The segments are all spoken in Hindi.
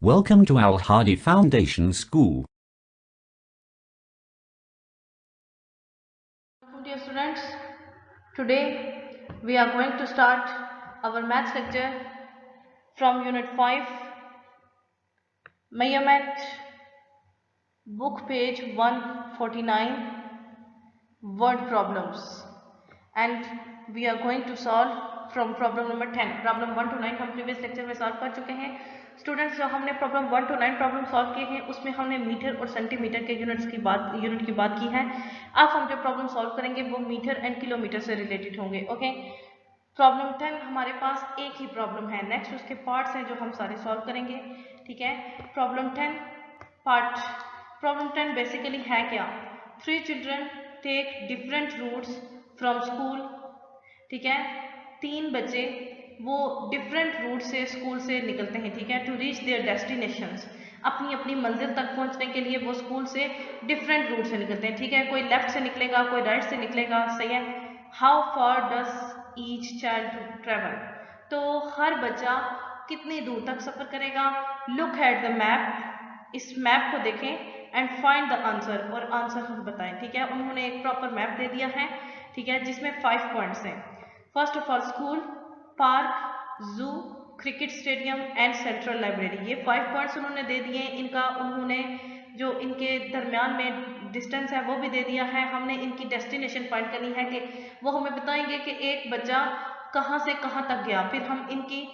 Welcome to Al Hadi Foundation School. Dear students, today we are going to start our maths lecture from Unit 5, Measurement, book page 149, word problems, and we are going to solve from problem number 10. Problem 1 to 9 हम प्रीवियस लेक्चर में सॉल्व कर चुके हैं स्टूडेंट्स। जो हमने प्रॉब्लम 1 to 9 प्रॉब्लम सॉल्व किए हैं उसमें हमने मीटर और सेंटीमीटर के यूनिट की बात की है। अब हम जो प्रॉब्लम सॉल्व करेंगे वो मीटर एंड किलोमीटर से रिलेटेड होंगे। ओके, प्रॉब्लम 10 हमारे पास एक ही प्रॉब्लम है, नेक्स्ट उसके पार्ट्स हैं जो हम सारे सॉल्व करेंगे। ठीक है, प्रॉब्लम 10 पार्ट। प्रॉब्लम 10 बेसिकली है क्या? 3 children take different routes from school. ठीक है, 3 बच्चे वो डिफरेंट रूट से स्कूल से निकलते हैं। ठीक है, टू रीच देयर डेस्टिनेशंस, अपनी अपनी मंजिल तक पहुंचने के लिए वो स्कूल से डिफरेंट रूट से निकलते हैं। ठीक है, कोई लेफ्ट से निकलेगा, कोई राइट से निकलेगा। सही है। How far does each child travel, तो हर बच्चा कितनी दूर तक सफर करेगा। लुक एट द मैप, इस मैप को देखें एंड फाइंड द आंसर, और आंसर हम बताएं। ठीक है, उन्होंने एक प्रॉपर मैप दे दिया है। ठीक है, जिसमें 5 पॉइंट्स हैं। First of all school, park, zoo, cricket stadium and central library, ये 5 पॉइंट्स उन्होंने दे दिए। इनका उन्होंने जो इनके दरमियान में डिस्टेंस है वो भी दे दिया है। हमने इनकी डेस्टिनेशन फाइंड करनी है कि वो हमें बताएंगे कि एक बच्चा कहाँ से कहाँ तक गया। फिर हम इनकी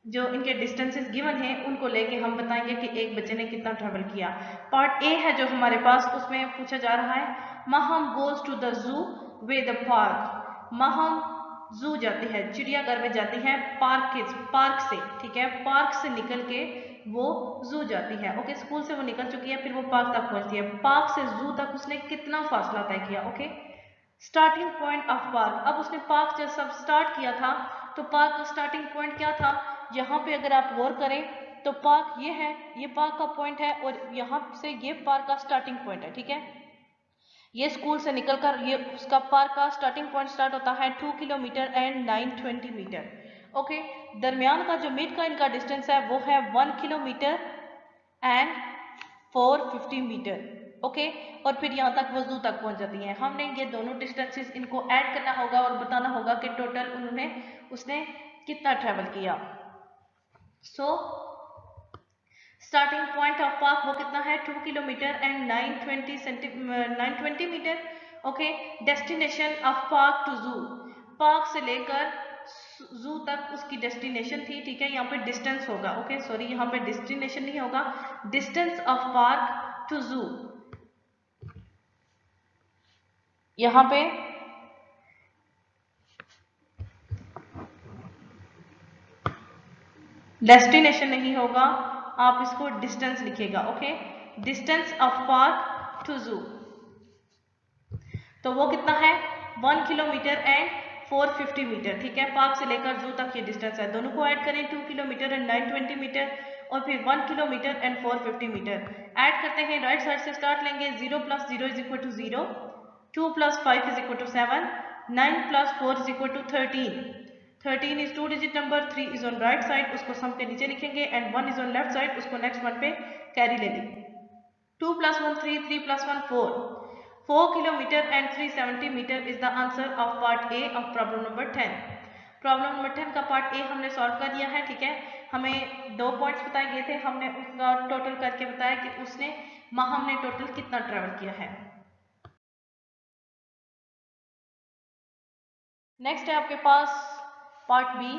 जो इनके डिस्टेंसेस गिवन हैं उनको लेके हम बताएंगे कि एक बच्चे ने कितना ट्रैवल किया। पार्ट ए है जो हमारे पास, उसमें पूछा जा रहा है Maham goes to the zoo way the park. Maham जू जाती है, चिड़ियाघर में जाती है, पार्क से। ठीक है, पार्क से निकल के वो जू जाती है। ओके, स्कूल से वो निकल चुकी है, फिर वो पार्क तक पहुंचती है। पार्क से जू तक उसने कितना फासला तय किया। Okay, starting point of park, अब उसने पार्क जब सब स्टार्ट किया था तो पार्क का स्टार्टिंग पॉइंट क्या था? यहाँ पे अगर आप गौर करें तो पार्क ये है, ये पार्क का पॉइंट है, और यहाँ से ये पार्क का स्टार्टिंग पॉइंट है। ठीक है, ये स्कूल से निकलकर ये उसका पार्क का स्टार्टिंग पॉइंट स्टार्ट होता है 2 किलोमीटर एंड 920 मीटर। ओके, दरमियान का जो मिड का इनका डिस्टेंस है वो है 1 किलोमीटर एंड 450 मीटर। ओके, और फिर यहाँ तक वो जू तक पहुंच जाती हैं। हमने ये दोनों डिस्टेंसेस इनको ऐड करना होगा और बताना होगा कि टोटल उसने कितना ट्रेवल किया। So starting point of park वो कितना है? 2 kilometre and 920 metre. Okay, destination of park to zoo, park से लेकर जू तक उसकी डेस्टिनेशन थी। ठीक है, यहाँ पे डिस्टेंस होगा। ओके सॉरी, यहाँ पे डेस्टिनेशन नहीं होगा, डिस्टेंस ऑफ पार्क टू जू। यहाँ पे डेस्टिनेशन नहीं होगा, आप इसको डिस्टेंस लिखेगा। Okay, distance of park to zoo, तो वो कितना है? 1 किलोमीटर एंड 450 मीटर। ठीक है, पार्क से लेकर जू तक ये डिस्टेंस है। दोनों को ऐड करें, 2 किलोमीटर एंड 920 मीटर, और फिर 1 किलोमीटर एंड 450 मीटर ऐड करते हैं। राइट साइड से स्टार्ट लेंगे। 0 + 0 = 0, 2 + 5 = 7, 9 + 4 = 13। 13 is 2 digit number, 3 is on right side, उसको सम के नीचे लिखेंगे, and 1 is on left side, उसको नेक्स्ट वन पे कैरी ले लेंगे। 2 + 1 3, 3 + 1 4, 4 kilometre and 370 metre is the answer of part A of problem number 10। Problem number 10 का पार्ट ए हमने सॉल्व कर दिया है। ठीक है, हमें 2 पॉइंट्स बताए गए थे, हमने उसका टोटल करके बताया कि हमने टोटल कितना ट्रेवल किया है। नेक्स्ट है आपके पास पार्ट बी।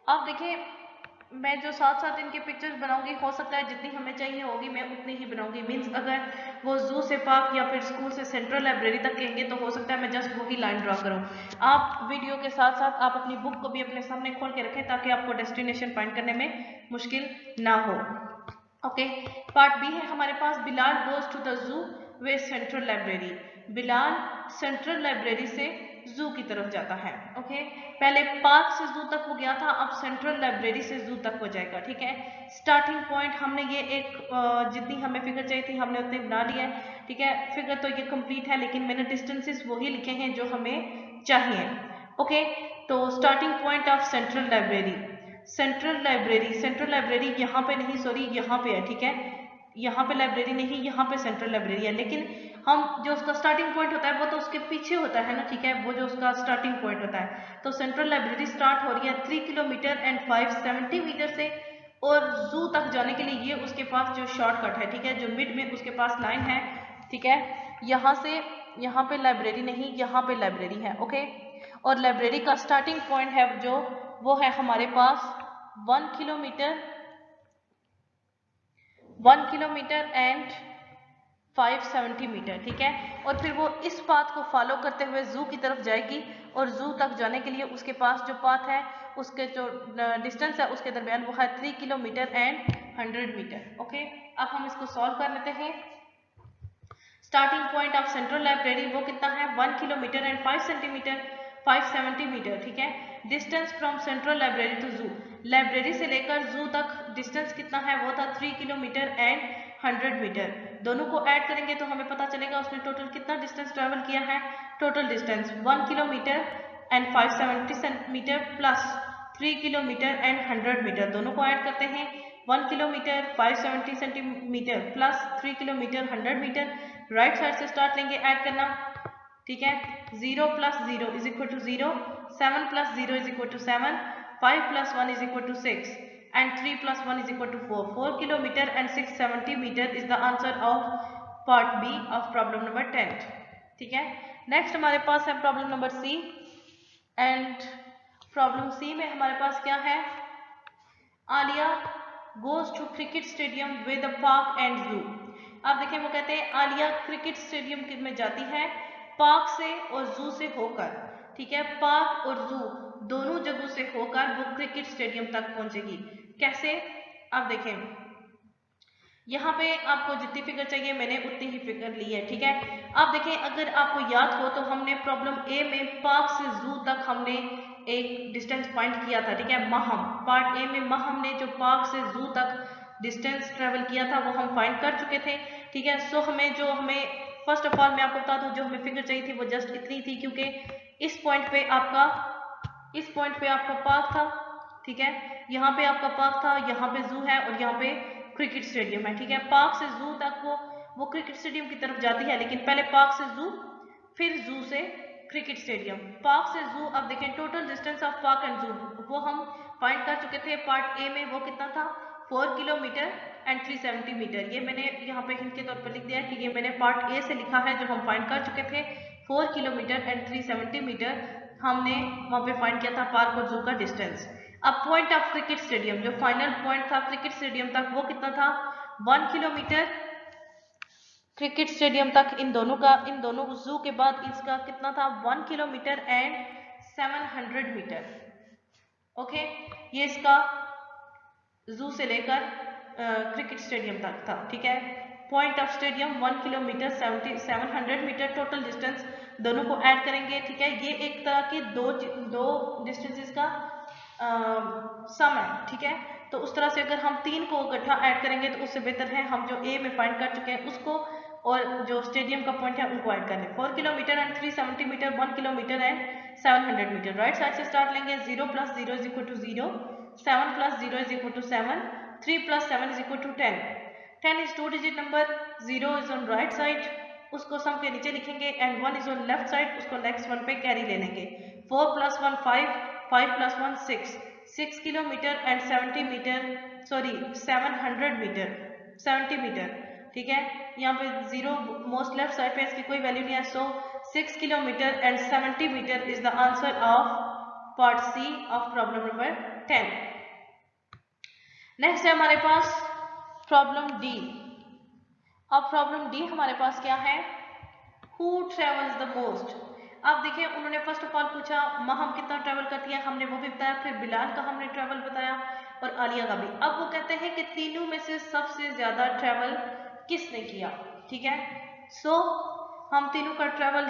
अब देखिए, मैं जो साथ साथ इनके पिक्चर्स बनाऊंगी, हो सकता है जितनी हमें चाहिए होगी मैं उतनी ही बनाऊंगी। मीन्स अगर वो जू से पार्क या फिर स्कूल से सेंट्रल लाइब्रेरी तक कहेंगे तो हो सकता है मैं जस्ट वही लाइन ड्रॉ करूं। आप वीडियो के साथ साथ आप अपनी बुक को भी अपने सामने खोल के रखें ताकि आपको डेस्टिनेशन फाइंड करने में मुश्किल ना हो। ओके, पार्ट बी है हमारे पास, Bilal goes to the zoo via central library. Bilal central library से जू की तरफ जाता है। ओके, पहले पार्क से जू तक वो गया था, अब सेंट्रल लाइब्रेरी से जू तक हो जाएगा। ठीक है, स्टार्टिंग पॉइंट हमने ये एक जितनी हमें फिगर चाहिए थी हमने उतनी बना लिया है। ठीक है, फिगर तो ये कंप्लीट है लेकिन मैंने डिस्टेंसेस वही लिखे हैं जो हमें चाहिए। ओके, तो starting point of central library, central library यहाँ पे नहीं, सॉरी यहाँ पे है, ठीक है, यहाँ पे लाइब्रेरी नहीं, यहाँ पे सेंट्रल लाइब्रेरी है, लेकिन हम जो उसका स्टार्टिंग पॉइंट होता है वो तो उसके पीछे होता है ना, ठीक है, वो जो उसका स्टार्टिंग पॉइंट होता है। तो सेंट्रल लाइब्रेरी स्टार्ट हो रही है 3 किलोमीटर एंड 570 मीटर से, और जू तक जाने के लिए ये उसके पास जो शॉर्टकट है, ठीक है, जो मिड में उसके पास लाइन है, ठीक है, यहाँ से यहाँ पे लाइब्रेरी नहीं, यहाँ पे लाइब्रेरी है, ओके। और लाइब्रेरी का स्टार्टिंग पॉइंट है जो वो है हमारे पास 1 किलोमीटर एंड 570 मीटर, ठीक है। और फिर वो इस पाथ को फॉलो करते हुए जू की तरफ जाएगी, और जू तक जाने के लिए उसके पास जो पाथ है, उसके जो डिस्टेंस है उसके दरमियान वो है 3 किलोमीटर एंड 100 मीटर, ओके। अब हम इसको सॉल्व कर लेते हैं। Starting point of central library वो कितना है, 1 किलोमीटर एंड 570 मीटर, ठीक है। Distance from central library to zoo, library से लेकर जू तक डिस्टेंस कितना है, वो था 3 किलोमीटर एंड 100 मीटर। दोनों को ऐड करेंगे तो हमें पता चलेगा उसने टोटल कितना डिस्टेंस ट्रेवल किया है। Total distance 1 kilometre and 570 centimetre plus 3 kilometre and 100 metre, दोनों को ऐड करते हैं। 1 kilometre 570 centimetre plus 3 kilometre 100 metre, right side से स्टार्ट लेंगे ऐड करना, ठीक है। 0 plus 0 is equal to 0, 7 plus 0 is equal to 7, 5 plus 1 is equal to 6 and 3 plus 1 is equal to 4. 4 kilometer and 670 meter is the answer of part B of problem number 10. ठीक है। नेक्स्ट हमारे पास है problem number C, and problem C में हमारे पास क्या है, Alia goes to cricket stadium with the park and zoo. आप देखें वो कहते हैं आलिया क्रिकेट स्टेडियम में जाती है पार्क से और जू से होकर, ठीक है, पार्क और जू दोनों जगहों से होकर वो क्रिकेट स्टेडियम तक पहुंचेगी। कैसे, आप देखें यहाँ पे आपको जितनी फिगर चाहिए मैंने उतनी ही फिगर ली है, ठीक है। आप देखें अगर आपको याद हो तो हमने प्रॉब्लम ए में पार्क से जू तक हमने एक डिस्टेंस फाइंड किया था, ठीक है, महम। पार्ट ए में महम ने जो पार्क से जू तक डिस्टेंस ट्रेवल किया था वो हम फाइंड कर चुके थे, ठीक है। सो हमें फर्स्ट ऑफ ऑल मैं आपको बता दूं जो हमें फिगर चाहिए थी वो जस्ट इतनी थी, क्योंकि इस पॉइंट पे आपका पार्क था, ठीक है, यहाँ पे आपका पार्क था, यहाँ पे जू है और यहाँ पे क्रिकेट स्टेडियम है, ठीक है। पार्क से जू तक वो क्रिकेट स्टेडियम की तरफ जाती है, लेकिन पहले पार्क से जू फिर जू से क्रिकेट स्टेडियम। पार्क से जू, अब देखें total distance of park and जू वो हम फाइंड कर चुके थे पार्ट ए में, वो कितना था 4 किलोमीटर एंड 370 मीटर। ये मैंने यहाँ पे हिंट के तौर पर लिख दिया कि ये मैंने पार्ट ए से लिखा है जो हम फाइंड कर चुके थे 4 किलोमीटर एंड 370 मीटर हमने वहाँ पे फाइंड किया था पार्क और जू का डिस्टेंस। अब पॉइंट ऑफ क्रिकेट स्टेडियम जो फाइनल पॉइंट था क्रिकेट स्टेडियम तक वो कितना था 1 किलोमीटर क्रिकेट स्टेडियम तक, इन दोनों जू के बाद इसका कितना था 1 किलोमीटर एंड 700 मीटर, ओके। ये इसका जू से लेकर क्रिकेट स्टेडियम तक था, ठीक है। Point of stadium 1 kilometre 700 metre, total distance दोनों को ऐड करेंगे, ठीक है। ये एक तरह की दो डिस्टेंसेस का सम है, ठीक है। तो उस तरह से अगर हम तीन को इकट्ठा ऐड करेंगे तो उससे बेहतर है हम जो ए में फाइंड कर चुके हैं उसको और जो स्टेडियम का पॉइंट है उनको ऐड कर लें। 4 kilometre and 370 metre, 1 kilometre and 700 metre. Right side से स्टार्ट लेंगे, 0 plus 0 is equal to 0, 7 plus 0 is equal to 7, 3 plus 7 is equal to 10। 10 is 2 digit number, 0 is on right side, उसको सम के नीचे लिखेंगे, and 1 is on left side, उसको नेक्स्ट वन पे कैरी ले लेंगे। 4 plus 1 5, 5 plus 1 6 kilometre and 70 metre, sorry 700 metre, 70 metre, ठीक है। यहाँ पे 0 मोस्ट लेफ्ट साइड पे इसकी कोई वैल्यू नहीं है, so 6 kilometre and 70 metre is the answer of part C of problem number 10। Next है हमारे पास प्रॉब्लम डी। अब प्रॉब्लम डी हमारे पास क्या है, हु ट्रेवल्स द मोस्ट। आप देखिए उन्होंने फर्स्ट ऑफ ऑल पूछा महम कितना ट्रैवल करती है, हमने वो भी बताया, फिर बिलाल का हमने ट्रैवल बताया और आलिया का भी। अब वो कहते हैं कि तीनों में से सबसे ज्यादा ट्रैवल किसने किया, ठीक है। सो हम तीनों का ट्रैवल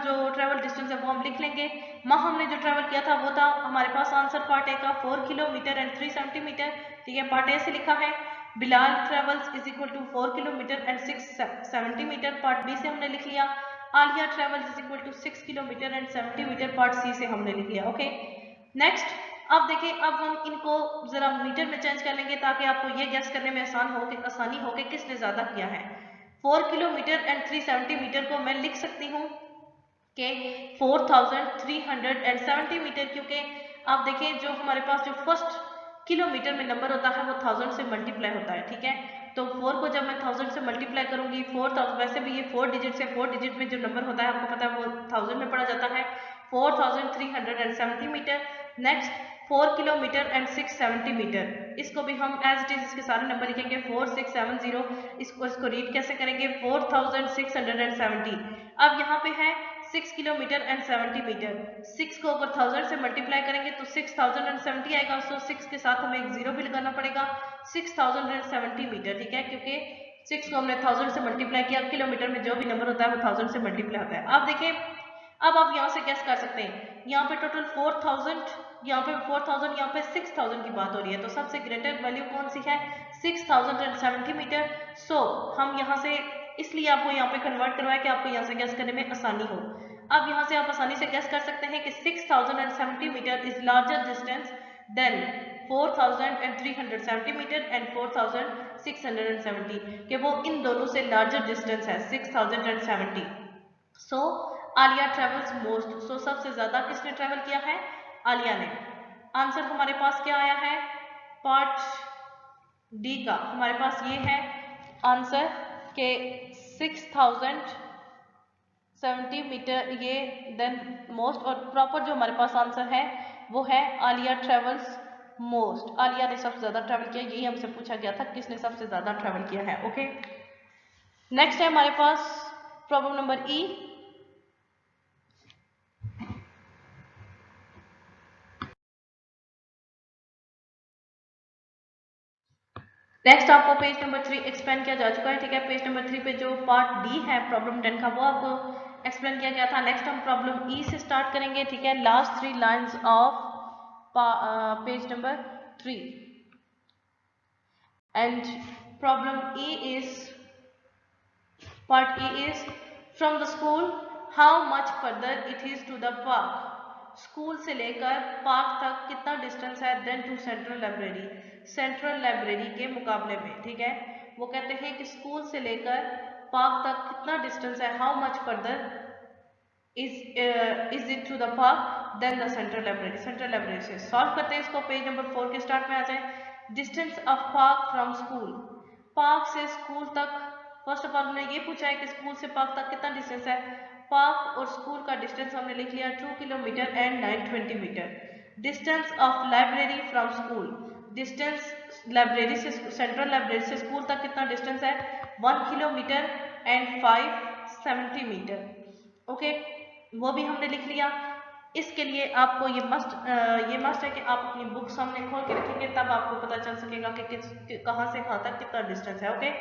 डिस्टेंस है वो हम लिख लेंगे। महम ने जो ट्रैवल किया था वो था हमारे पास आंसर पार्ट ए का 4 किलोमीटर एंड 370 मीटर, ठीक है, पार्ट ए से लिखा है। Bilal travels is equal to 4 kilometre and 670 metre, part B से हमने लिख लिया। Alia travels is equal to 6 kilometre and 70 metre, part C से हमने लिख लिया, ओके। नेक्स्ट अब देखिए, अब हम इनको जरा मीटर में चेंज कर लेंगे ताकि आपको ये गेस करने में आसानी हो कि किसने ज्यादा किया है। 4 किलोमीटर एंड 370 मीटर को मैं लिख सकती हूँ कि 4370 मीटर, क्योंकि आप देखिए जो हमारे पास जो फर्स्ट किलोमीटर में नंबर होता है वो 1000 से मल्टीप्लाई होता है, ठीक है। तो 4 को जब मैं 1000 से मल्टीप्लाई करूंगी, 4000, वैसे भी ये 4 डिजिट से 4 डिजिट में जो नंबर होता है आपको पता है वो 1000 में पढ़ा जाता है। 4370 metre. Next 4 kilometre and 670 metre, इसको भी हम एज इट इज इसके सारे नंबर लिखेंगे 4670। इसको रीड कैसे करेंगे, 4670। अब यहाँ पे है 6 किलोमीटर एंड 70 मीटर। 6 को अगर 1000 से मल्टीप्लाई करेंगे तो 6070 आएगा। सो 6 के साथ हमें एक जीरो भी लगाना पड़ेगा, 6070 मीटर, ठीक है, क्योंकि 6 को हमने 1000 से मल्टीप्लाई किया। किलोमीटर में जो भी नंबर होता है वो 1000 से मल्टीप्लाई होता है। अब देखिए, अब आप यहाँ से गेस कर सकते हैं, यहाँ पे टोटल 4000, यहाँ पे 4000, यहाँ पे 6000 की बात हो रही है, तो सबसे ग्रेटर वैल्यू कौन सी है, 6070 मीटर। सो हम यहाँ से इसलिए आपको यहाँ पे कन्वर्ट करवाया कि आपको यहाँ से गैस करने में आसानी हो। अब यहाँ से आप आसानी से गैस कर सकते हैं कि 6070 metre is larger distance than 4370 metre and 4670, कि वो इन दोनों से लार्जर डिस्टेंस है 6070। सो आलिया ट्रेवल्स मोस्ट, सो सबसे ज्यादा किसने ट्रेवल किया है, आलिया ने। आंसर हमारे पास क्या आया है, पार्ट डी का हमारे पास ये है आंसर के 6070 मीटर ये देन मोस्ट, और प्रॉपर जो हमारे पास आंसर है वो है आलिया ट्रेवल्स मोस्ट। आलिया ने सबसे ज्यादा ट्रेवल किया, यही हमसे पूछा गया था किसने सबसे ज्यादा ट्रेवल किया है। ओके, नेक्स्ट है हमारे पास प्रॉब्लम नंबर ई। नेक्स्ट आपको पेज नंबर 3 एक्सप्लेन किया जा चुका है, ठीक है। पेज नंबर 3 पे जो पार्ट डी है प्रॉब्लम 10 का वो आपको एक्सप्लेन किया गया था। नेक्स्ट हम प्रॉब्लम ई से स्टार्ट करेंगे, ठीक है, last 3 lines of page number 3 and problem E is, part E is from the school how much further it is to the park. School से लेकर पार्क तक कितना डिस्टेंस है than to central library, central library के मुकाबले में, ठीक है। वो कहते हैं कि स्कूल से लेकर पार्क तक कितना डिस्टेंस है, how much further is it to the park than the central library. Central library से सॉल्व करते हैं इसको, पेज नंबर 4 के स्टार्ट में आ जाए। Distance of park from school, park से स्कूल तक, फर्स्ट ऑफ ऑल हमने ये पूछा है कि स्कूल से पार्क तक कितना डिस्टेंस है। पार्क और स्कूल का डिस्टेंस हमने लिख लिया 2 kilometre and 920 metre. Distance of library from school, distance library से, सेंट्रल लाइब्रेरी से स्कूल तक कितना डिस्टेंस है, 1 किलोमीटर एंड 570 मीटर। ओके, वो भी हमने लिख लिया। इसके लिए आपको ये मस्ट है कि आप अपनी बुक सामने खोल के रखेंगे, तब आपको पता चल सकेगा कि कहाँ से कहाँ तक कितना डिस्टेंस है। ओके,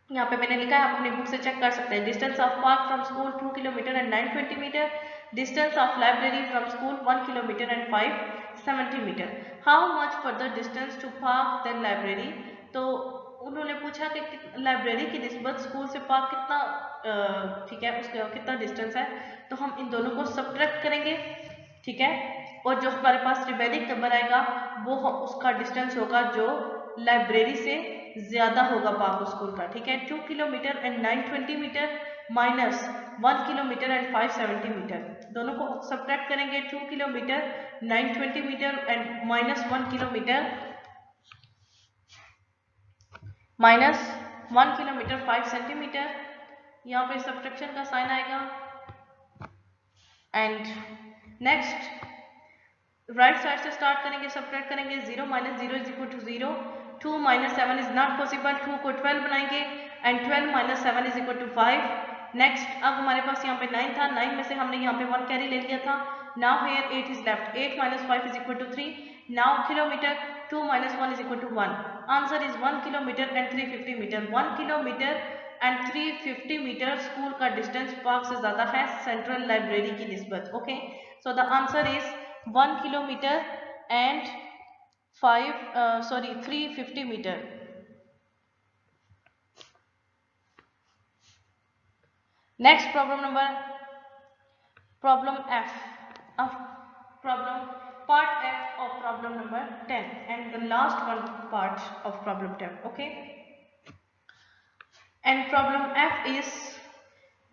यहाँ पे मैंने लिखा है, आप अपनी बुक से चेक कर सकते हैं। Distance of park from school 2 kilometre and 920 metre. Distance of library from school 1 kilometre and 570 metre. How much further distance to park than library. तो उन्होंने पूछा कि लाइब्रेरी की निस्बत स्कूल से पार्क कितना, ठीक है, उसका कितना डिस्टेंस है। तो हम इन दोनों को सब्ट्रैक्ट करेंगे, ठीक है, और जो हमारे पास रिमेनिंग नंबर आएगा वो उसका डिस्टेंस होगा जो लाइब्रेरी से ज्यादा होगा पार्क स्कूल का, ठीक है। 2 kilometre and 920 metre minus 1 kilometre and 570 metre, दोनों को सब्ट्रैक्ट करेंगे। 2 kilometre 920 metre and minus 1 kilometre, minus 1 kilometre 5 centimetre. यहाँ पे सब्ट्रैक्शन का साइन आएगा। एंड नेक्स्ट राइट साइड से स्टार्ट करेंगे, सब्ट्रैक्ट करेंगे। 0 minus 0 is equal to 0। 2 minus 7 is not possible, 2 को 12 बनाएंगे and 12 minus 7 is equal to 5। Next अब हमारे पास यहाँ पे 9 था, 9 में से हमने यहाँ पे 1 कैरी ले लिया था। Now here 8 is left, 8 minus 5 is equal to 3। Now kilometre 2 minus 1 is equal to 1। Answer is 1 kilometre and 350 metre. 1 kilometre and 350 metre school का डिस्टेंस पार्क से ज्यादा है सेंट्रल लाइब्रेरी की निस्बत। Okay, so the answer is 1 kilometre and 350 metre. Next problem number, problem F. अब प्रॉब्लम part F of problem number 10 and the last one part of problem 10. Okay, and problem F is,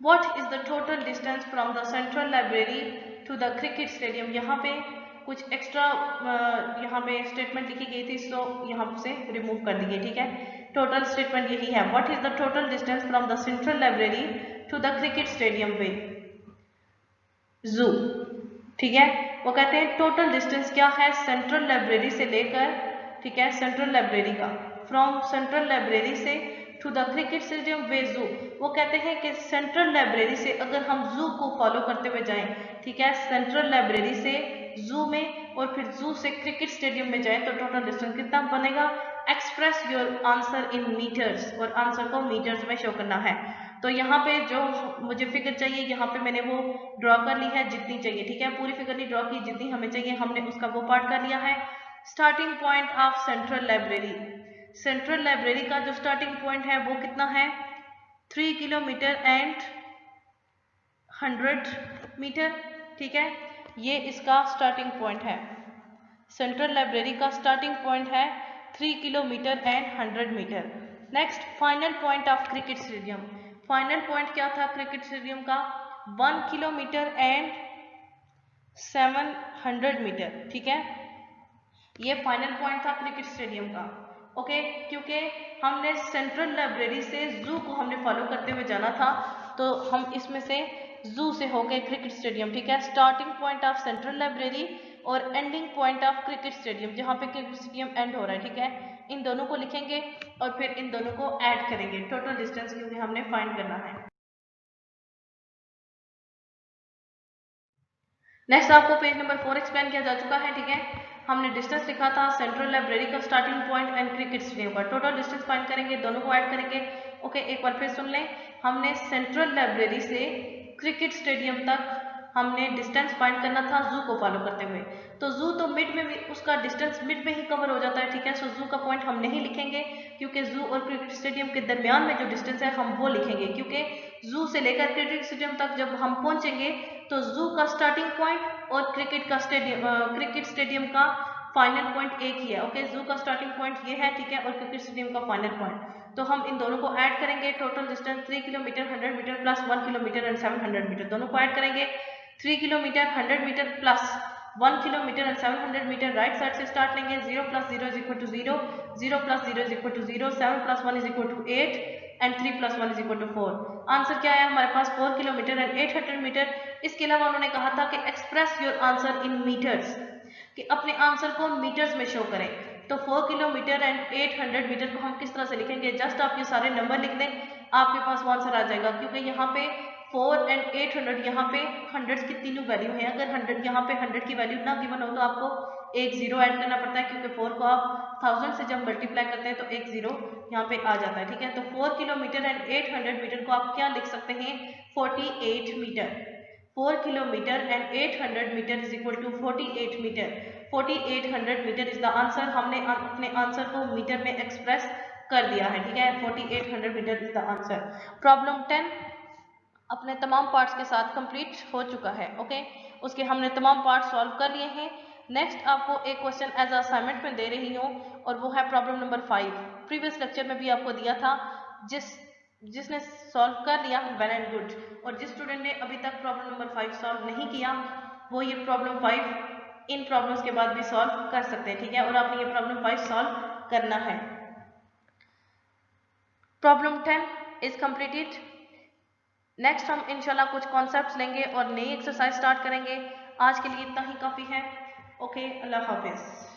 what is the total distance from the central library to the cricket stadium? यहाँ पे कुछ एक्स्ट्रा यहाँ पे स्टेटमेंट लिखी गई थी, सो यहाँ से रिमूव कर दी गई, ठीक है। टोटल स्टेटमेंट यही है, what is the total distance from the central library to the cricket stadium with zoo, ठीक है। वो कहते हैं टोटल डिस्टेंस क्या है सेंट्रल लाइब्रेरी से लेकर, ठीक है, सेंट्रल लाइब्रेरी का, फ्रॉम सेंट्रल लाइब्रेरी से टू द क्रिकेट स्टेडियम वे जू। वो कहते हैं कि सेंट्रल लाइब्रेरी से अगर हम जू को फॉलो करते हुए जाएं, ठीक है, सेंट्रल लाइब्रेरी से जू में और फिर जू से क्रिकेट स्टेडियम में जाएं तो टोटल डिस्टेंस कितना बनेगा। Express your answer in metres, और आंसर को मीटर्स में शो करना है। तो यहाँ पे जो मुझे फिगर चाहिए यहाँ पे मैंने वो ड्रॉ कर ली है जितनी चाहिए, ठीक है, पूरी फिगर नहीं ड्रॉ की, जितनी हमें चाहिए हमने उसका वो पार्ट कर लिया है। Starting point of central library, central library का जो स्टार्टिंग पॉइंट है वो कितना है 3 किलोमीटर एंड 100 मीटर, ठीक है, ये इसका स्टार्टिंग पॉइंट है। सेंट्रल लाइब्रेरी का स्टार्टिंग पॉइंट है 3 kilometre and 100 metre. Next final point of cricket stadium, final point क्या था क्रिकेट स्टेडियम का 1 किलोमीटर एंड 700 मीटर, ठीक है, ये फाइनल पॉइंट था क्रिकेट स्टेडियम का। ओके, क्योंकि हमने सेंट्रल लाइब्रेरी से जू को हमने फॉलो करते हुए जाना था, तो हम इसमें से जू से होके क्रिकेट स्टेडियम, ठीक है, starting point of central library और ending point of cricket stadium, जहाँ पे क्रिकेट स्टेडियम एंड हो रहा है, ठीक है, इन दोनों को लिखेंगे और फिर इन दोनों को ऐड करेंगे, टोटल डिस्टेंस क्योंकि हमने फाइंड करना है। नेक्स्ट आपको पेज नंबर 4 एक्सप्लेन किया जा चुका है, ठीक है, हमने डिस्टेंस लिखा था सेंट्रल लाइब्रेरी का starting point and cricket stadium का, टोटल डिस्टेंस फाइंड करेंगे, दोनों को ऐड करेंगे। ओके, एक बार फिर सुन लें, हमने सेंट्रल लाइब्रेरी से क्रिकेट स्टेडियम तक हमने डिस्टेंस फाइंड करना था जू को फॉलो करते हुए, तो जू तो मिड में भी उसका डिस्टेंस मिड में ही कवर हो जाता है, ठीक है, सो जू का पॉइंट हम नहीं लिखेंगे क्योंकि जू और क्रिकेट स्टेडियम के दरमियान में जो डिस्टेंस है हम वो लिखेंगे, क्योंकि जू से लेकर क्रिकेट स्टेडियम तक जब हम पहुंचेंगे तो जू का स्टार्टिंग पॉइंट और क्रिकेट स्टेडियम का फाइनल पॉइंट एक ही है। ओके, जू का स्टार्टिंग पॉइंट ये है, ठीक है, और क्रिकेट स्टेडियम का फाइनल पॉइंट, तो हम इन दोनों को ऐड करेंगे, total distance 3 kilometre 100 metre plus 1 kilometre and 700 metre, दोनों को ऐड करेंगे। 3 kilometre 100 metre plus 1 kilometre and 700 metre, right side से स्टार्ट लेंगे, 0 plus 0 is equal to 0, 0 plus 0 is equal to 0, 7 plus 1 is equal to 8 and 3 plus 1 is equal to 4। Answer क्या है हमारे पास 4 किलोमीटर एंड 800 मीटर। इसके अलावा उन्होंने कहा था कि express your answer in metres, कि अपने आंसर को मीटर्स में शो करें, तो 4 किलोमीटर एंड 800 मीटर को हम किस तरह से लिखेंगे, जस्ट आप ये सारे नंबर लिख दें, आपके पास वो आंसर आ जाएगा, क्योंकि यहाँ पे 4 एंड 800 यहाँ पे हंड्रेड्स की तीनों वैल्यू है, अगर 100 यहाँ पे 100 की वैल्यू ना गिवन हो तो आपको एक जीरो ऐड करना पड़ता है, क्योंकि 4 को आप 1000 से जब मल्टीप्लाई करते हैं तो एक जीरो यहाँ पे आ जाता है, ठीक है, तो 4 किलोमीटर एंड 800 मीटर को आप क्या लिख सकते हैं 48 metre, 4 kilometre and 800 metre is equal to 48 metre, 4800 metre is the answer. हमने अपने आंसर को मीटर में एक्सप्रेस कर दिया है, ठीक है, 4800 metre is the answer. Problem 10 अपने तमाम पार्ट्स के साथ कंप्लीट हो चुका है। ओके, उसके हमने तमाम पार्ट सॉल्व कर लिए हैं। नेक्स्ट आपको एक क्वेश्चन एज असाइनमेंट में दे रही हूँ और वो है प्रॉब्लम नंबर 5। प्रीवियस लेक्चर में भी आपको दिया था, जिसने सॉल्व कर लिया वेल एंड गुड, और जिस स्टूडेंट ने अभी तक प्रॉब्लम नंबर 5 सॉल्व नहीं किया वो ये प्रॉब्लम 5 इन प्रॉब्लम्स के बाद भी सॉल्व कर सकते हैं, ठीक है, और आपने ये प्रॉब्लम 5 सॉल्व करना है। Problem 10 is completed. नेक्स्ट हम इंशाल्लाह कुछ कॉन्सेप्ट्स लेंगे और नई एक्सरसाइज स्टार्ट करेंगे। आज के लिए इतना ही काफ़ी है। ओके, अल्लाह हाफिज़।